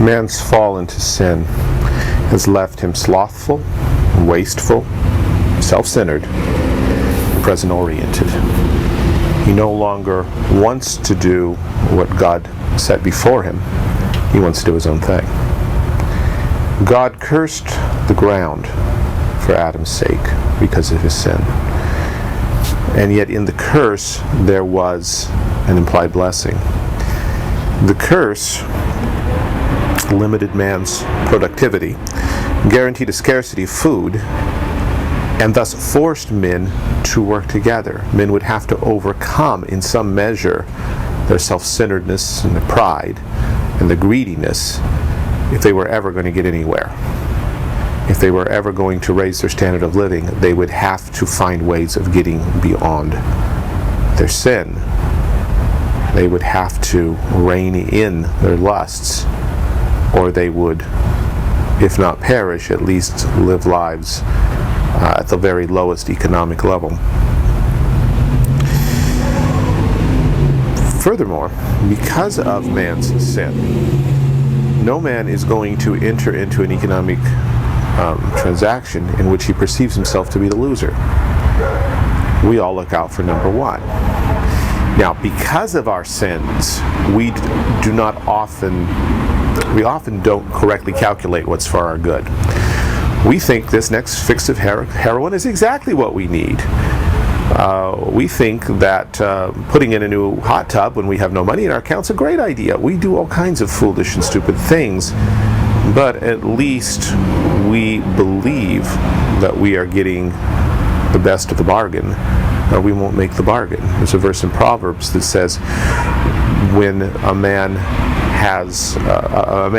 Man's fall into sin has left him slothful, wasteful, self-centered, present-oriented. He no longer wants to do what God set before him. He wants to do his own thing. God cursed the ground for Adam's sake because of his sin. And yet in the curse there was an implied blessing. The curse limited man's productivity, guaranteed a scarcity of food, and thus forced men to work together. Men would have to overcome, in some measure, their self-centeredness and their pride and the greediness if they were ever going to get anywhere. If they were ever going to raise their standard of living, they would have to find ways of getting beyond their sin. They would have to rein in their lusts, or they would, if not perish, at least live lives at the very lowest economic level. Furthermore, because of man's sin, no man is going to enter into an economic transaction in which he perceives himself to be the loser. We all look out for number one. Now, because of our sins, we often don't correctly calculate what's for our good. We think this next fix of heroin is exactly what we need. We think that putting in a new hot tub when we have no money in our account is a great idea. We do all kinds of foolish and stupid things, but at least we believe that we are getting the best of the bargain, or we won't make the bargain. There's a verse in Proverbs that says, when a man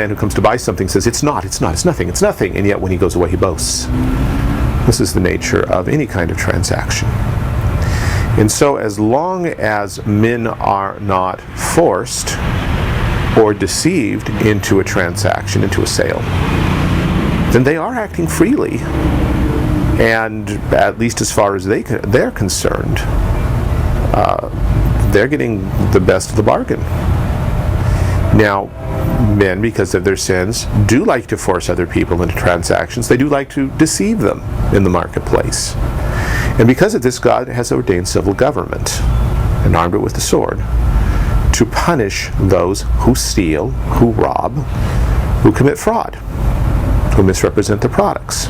who comes to buy something says, it's nothing, and yet when he goes away he boasts. This is the nature of any kind of transaction. And so as long as men are not forced or deceived into a transaction, into a sale, then they are acting freely. And at least as far as they're concerned, they're getting the best of the bargain. Now, men, because of their sins, do like to force other people into transactions. They do like to deceive them in the marketplace. And because of this, God has ordained civil government and armed it with the sword to punish those who steal, who rob, who commit fraud, who misrepresent the products.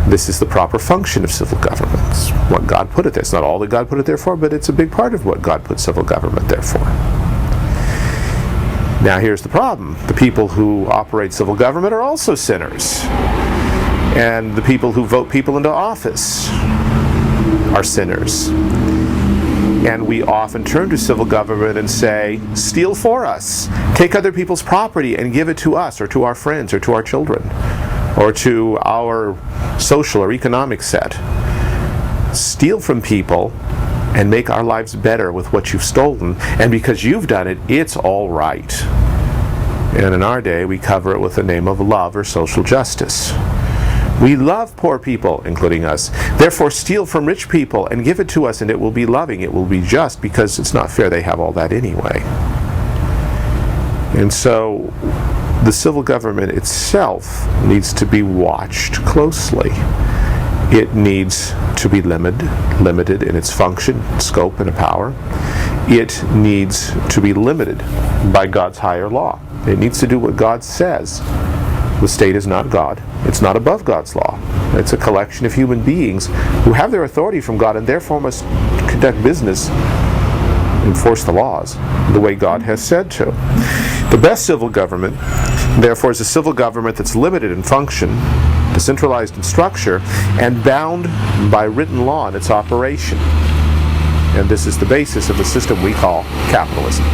This is the proper function of civil government. It's what God put it there. It's not all that God put it there for, but it's a big part of what God put civil government there for. Now here's the problem. The people who operate civil government are also sinners. And the people who vote people into office are sinners. And we often turn to civil government and say, steal for us. Take other people's property and give it to us, or to our friends, or to our children, or to our social or economic set. Steal from people and make our lives better with what you've stolen, and because you've done it, it's all right. And in our day, we cover it with the name of love or social justice. We love poor people, including us. Therefore, steal from rich people and give it to us, and it will be loving, it will be just, because it's not fair they have all that anyway. And so, the civil government itself needs to be watched closely. It needs to be limited in its function, scope, and power. It needs to be limited by God's higher law. It needs to do what God says. The state is not God. It's not above God's law. It's a collection of human beings who have their authority from God and therefore must conduct business, enforce the laws the way God has said to. The best civil government, therefore, is a civil government that's limited in function, decentralized in structure, and bound by written law in its operation. And this is the basis of the system we call capitalism.